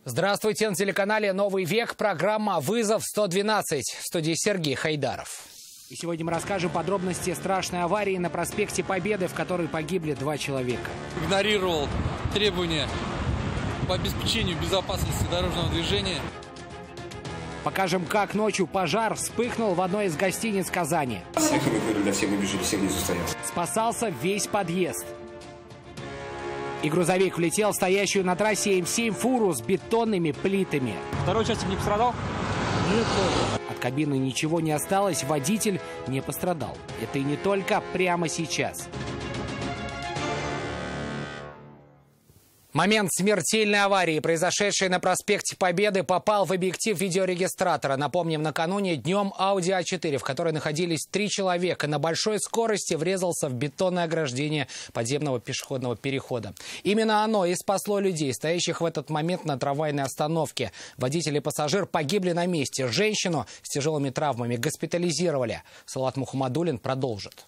Здравствуйте, на телеканале «Новый век» программа «Вызов 112». В студии Сергей Хайдаров. И сегодня мы расскажем подробности страшной аварии на проспекте Победы, в которой погибли 2 человека. Игнорировал требования по обеспечению безопасности дорожного движения. Покажем, как ночью пожар вспыхнул в одной из гостиниц Казани. Всех эвакуировали, все выбежали, все внизу стоят. Спасался весь подъезд. И грузовик влетел в стоящую на трассе М7 фуру с бетонными плитами. Второй участник не пострадал? Нет. От кабины ничего не осталось, водитель не пострадал. Это и не только прямо сейчас. Момент смертельной аварии, произошедшей на проспекте Победы, попал в объектив видеорегистратора. Напомним, накануне днем Audi A4, в которой находились 3 человека, на большой скорости врезался в бетонное ограждение подземного пешеходного перехода. Именно оно и спасло людей, стоящих в этот момент на трамвайной остановке. Водитель и пассажир погибли на месте. Женщину с тяжелыми травмами госпитализировали. Салат Мухаммадуллин продолжит.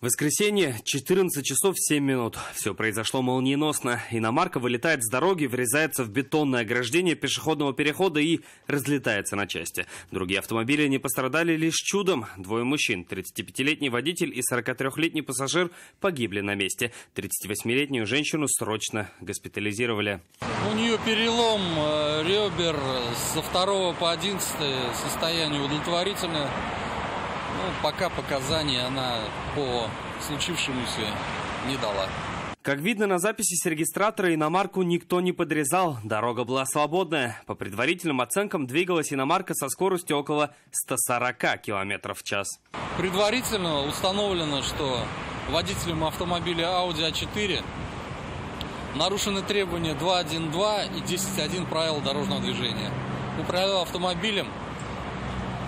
Воскресенье, 14 часов 7 минут. Все произошло молниеносно. Иномарка вылетает с дороги, врезается в бетонное ограждение пешеходного перехода и разлетается на части. Другие автомобили не пострадали лишь чудом. 2 мужчин, 35-летний водитель и 43-летний пассажир, погибли на месте. 38-летнюю женщину срочно госпитализировали. У нее перелом ребер со 2 по 11 состояние удовлетворительное. Пока показаний она по случившемуся не дала. Как видно на записи с регистратора, иномарку никто не подрезал. Дорога была свободная. По предварительным оценкам двигалась иномарка со скоростью около 140 км в час. Предварительно установлено, что водителем автомобиля Audi A4 нарушены требования 2.1.2 и 10.1 правил дорожного движения. Управлял автомобилем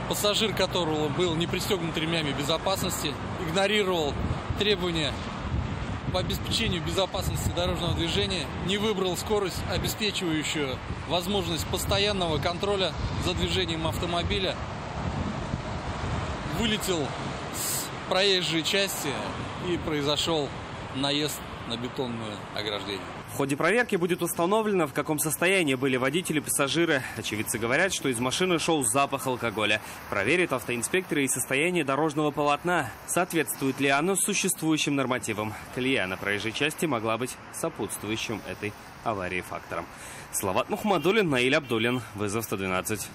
пассажир, которого был не пристегнут ремнями безопасности, игнорировал требования по обеспечению безопасности дорожного движения, не выбрал скорость, обеспечивающую возможность постоянного контроля за движением автомобиля, вылетел с проезжей части и произошел наезд на бетонное ограждение. В ходе проверки будет установлено, в каком состоянии были водители и пассажиры. Очевидцы говорят, что из машины шел запах алкоголя. Проверят автоинспекторы и состояние дорожного полотна. Соответствует ли оно существующим нормативам? Колея на проезжей части могла быть сопутствующим этой аварии фактором. Салават Мухаммадуллин, Наиль Абдуллин. Вызов 112.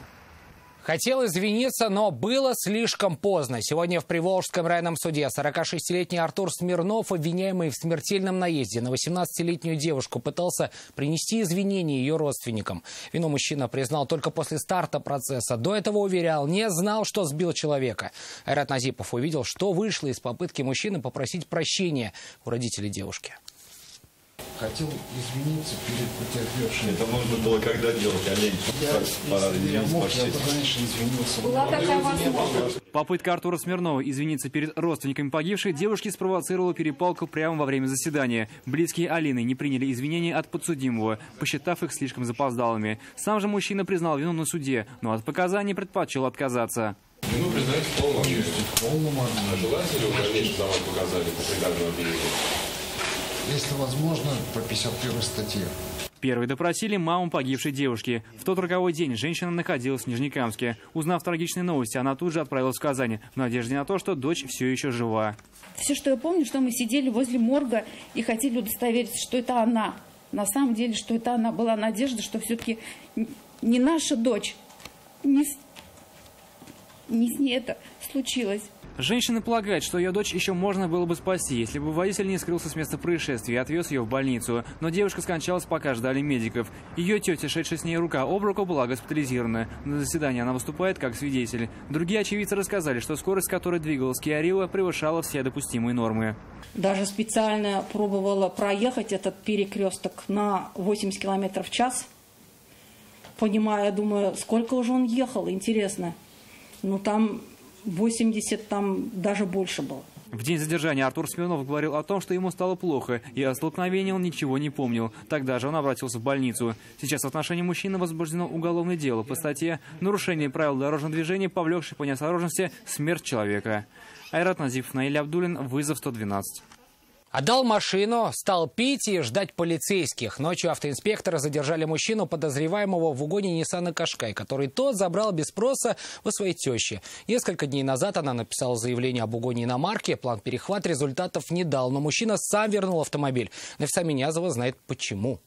Хотел извиниться, но было слишком поздно. Сегодня в Приволжском районном суде 46-летний Артур Смирнов, обвиняемый в смертельном наезде на 18-летнюю девушку, пытался принести извинения ее родственникам. Вину мужчина признал только после старта процесса. До этого уверял, не знал, что сбил человека. Айрат Назипов увидел, что вышло из попытки мужчины попросить прощения у родителей девушки. Хотел извиниться перед потерпевшим. Это можно было когда делать, олень? Я мог, я бы раньше извинился. Попытка Артура Смирнова извиниться перед родственниками погибшей девушки спровоцировала перепалку прямо во время заседания. Близкие Алины не приняли извинения от подсудимого, посчитав их слишком запоздалыми. Сам же мужчина признал вину на суде, но от показаний предпочел отказаться. Вину признать в полном объеме. А желаете ли в дальнейшем давать показания по приказанному обвинению? Если возможно, по 51 статье. Первой допросили маму погибшей девушки. В тот роковой день женщина находилась в Нижнекамске. Узнав трагичные новости, она тут же отправилась в Казань, в надежде на то, что дочь все еще жива. Все, что я помню, что мы сидели возле морга и хотели удостовериться, что это она. На самом деле, что это она. Была надежда, что все-таки не наша дочь, не с ней это случилось. Женщина полагает, что ее дочь еще можно было бы спасти, если бы водитель не скрылся с места происшествия и отвез ее в больницу. Но девушка скончалась, пока ждали медиков. Ее тетя, шедшая с ней рука об руку, была госпитализирована. На заседании она выступает как свидетель. Другие очевидцы рассказали, что скорость, с которой двигалась Kia Rio, превышала все допустимые нормы. Даже специально пробовала проехать этот перекресток на 80 км в час. Понимая, думаю, сколько уже он ехал, интересно. Ну там 80, там даже больше было. В день задержания Артур Смирнов говорил о том, что ему стало плохо, и о столкновении он ничего не помнил. Тогда же он обратился в больницу. Сейчас в отношении мужчины возбуждено уголовное дело по статье «Нарушение правил дорожного движения, повлекшее по неосторожности смерть человека». Айрат Назипов, Наиль Абдуллин, вызов 112. Отдал машину, стал пить и ждать полицейских. Ночью автоинспекторы задержали мужчину, подозреваемого в угоне Ниссана Кашкай, который тот забрал без спроса у своей тещи. Несколько дней назад она написала заявление об угоне иномарки. План перехват результатов не дал, но мужчина сам вернул автомобиль. Нафиса Минязова знает почему.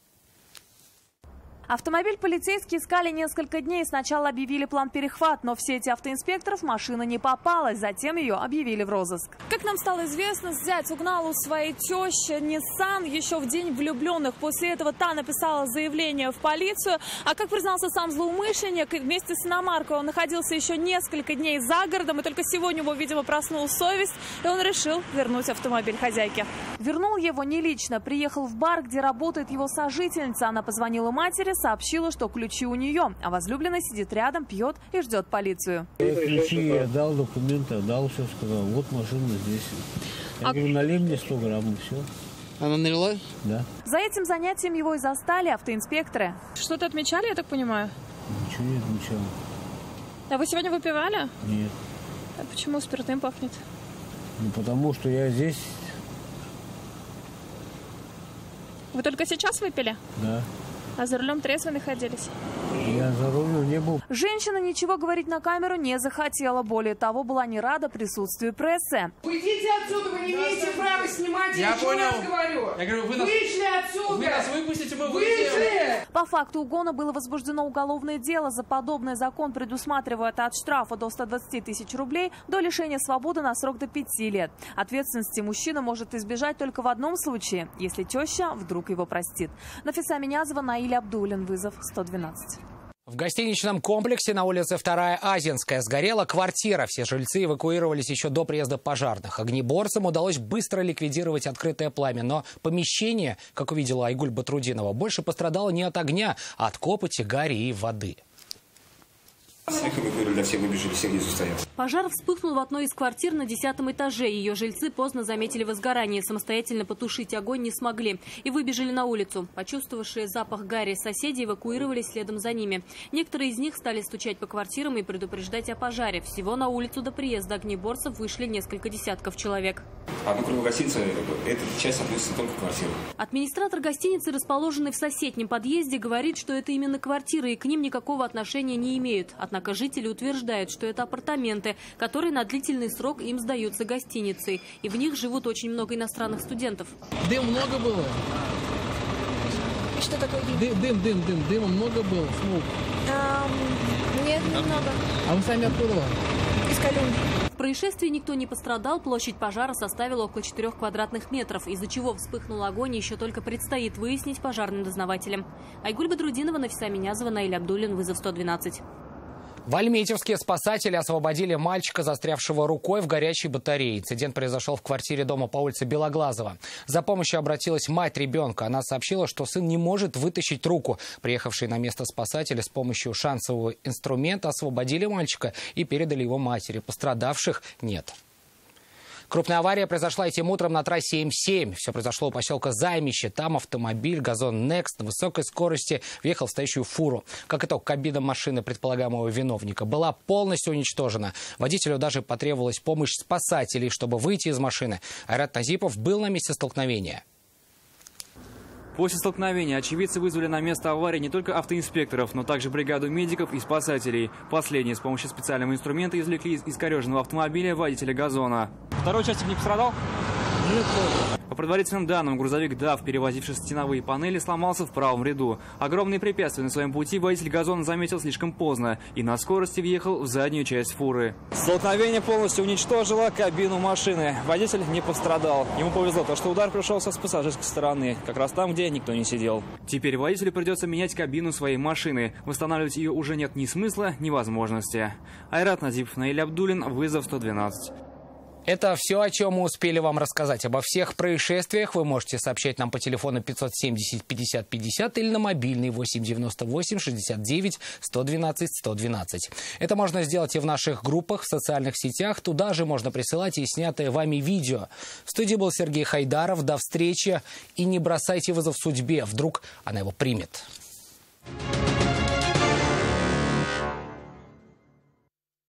Автомобиль полицейские искали несколько дней. Сначала объявили план перехват, но в сети автоинспекторов машина не попалась. Затем ее объявили в розыск. Как нам стало известно, зять угнал у своей тещи Nissan еще в день влюбленных. После этого та написала заявление в полицию. А как признался сам злоумышленник, вместе с иномаркой он находился еще несколько дней за городом. И только сегодня его, видимо, проснулась совесть, и он решил вернуть автомобиль хозяйке. Вернул его не лично. Приехал в бар, где работает его сожительница. Она позвонила матери, сообщила, что ключи у нее, а возлюбленный сидит рядом, пьет и ждет полицию. Ключи я дал, документы отдал, все сказал. Вот машина здесь. Я говорю, налей мне 100 грамм и все. Она налила? Да. За этим занятием его и застали автоинспекторы. Что-то отмечали, я так понимаю? Ничего не отмечал. А вы сегодня выпивали? Нет. А почему спиртным пахнет? Ну, потому что я здесь. Вы только сейчас выпили? Да. А за рулем трезво находились? Я за рулем не был. Женщина ничего говорить на камеру не захотела. Более того, была не рада присутствию прессы. Уйдите отсюда, вы не имеете права снимать. Я понял. Раз говорю. Я говорю, Вышли отсюда. Вы нас выпустите, мы выйдем. По факту угона было возбуждено уголовное дело. За подобный закон предусматривает от штрафа до 120 тысяч рублей до лишения свободы на срок до 5 лет. Ответственности мужчина может избежать только в одном случае, если теща вдруг его простит. Нафиса Минязова, Наиль Абдуллин, вызов 112. В гостиничном комплексе на улице 2-я Азинская сгорела квартира. Все жильцы эвакуировались еще до приезда пожарных. Огнеборцам удалось быстро ликвидировать открытое пламя. Но помещение, как увидела Айгуль Батрудинова, больше пострадало не от огня, а от копоти, гари и воды. Пожар вспыхнул в одной из квартир на 10-м этаже. Ее жильцы поздно заметили возгорание. Самостоятельно потушить огонь не смогли и выбежали на улицу. Почувствовавшие запах гари соседи эвакуировались следом за ними. Некоторые из них стали стучать по квартирам и предупреждать о пожаре. Всего на улицу до приезда огнеборцев вышли несколько десятков человек. Кроме гостиницы, эта часть относится только к квартире. Администратор гостиницы, расположенной в соседнем подъезде, говорит, что это именно квартиры и к ним никакого отношения не имеют. Однако жители утверждают, что это апартаменты, которые на длительный срок им сдаются гостиницей. И в них живут очень много иностранных студентов. Дым много было? Что такое дым? Дыма много было? Смог? Нет, немного. А вы сами откуда? Из Калюги. В происшествии никто не пострадал, площадь пожара составила около 4 квадратных метров, из-за чего вспыхнул огонь, еще только предстоит выяснить пожарным дознавателям. Айгуль Батрудинова, Нафиса Минязова, Наиль Абдуллин, вызов 112. В Альметьевске спасатели освободили мальчика, застрявшего рукой в горячей батарее. Инцидент произошел в квартире дома по улице Белоглазова. За помощью обратилась мать ребенка. Она сообщила, что сын не может вытащить руку. Приехавшие на место спасатели с помощью шансового инструмента освободили мальчика и передали его матери. Пострадавших нет. Крупная авария произошла этим утром на трассе М7. Все произошло у поселка Займище. Там автомобиль «Газон Некст» на высокой скорости въехал в стоящую фуру. Как итог, кабина машины предполагаемого виновника была полностью уничтожена. Водителю даже потребовалась помощь спасателей, чтобы выйти из машины. Айрат Назипов был на месте столкновения. После столкновения очевидцы вызвали на место аварии не только автоинспекторов, но также бригаду медиков и спасателей. Последние с помощью специального инструмента извлекли из искореженного автомобиля водителя «Газона». Второй участник не пострадал? Нет. По предварительным данным, грузовик ДАФ, перевозивший стеновые панели, сломался в правом ряду. Огромные препятствия на своем пути водитель «Газона» заметил слишком поздно и на скорости въехал в заднюю часть фуры. Столкновение полностью уничтожило кабину машины. Водитель не пострадал. Ему повезло, то что удар пришелся с пассажирской стороны, как раз там, где никто не сидел. Теперь водителю придется менять кабину своей машины. Восстанавливать ее уже нет ни смысла, ни возможности. Айрат Назипов, Наиль Абдуллин, вызов 112. Это все, о чем мы успели вам рассказать. Обо всех происшествиях вы можете сообщать нам по телефону 570 50 50 или на мобильный 898 69 112 112. Это можно сделать и в наших группах, в социальных сетях. Туда же можно присылать и снятое вами видео. В студии был Сергей Хайдаров. До встречи. И не бросайте вызов судьбе. Вдруг она его примет.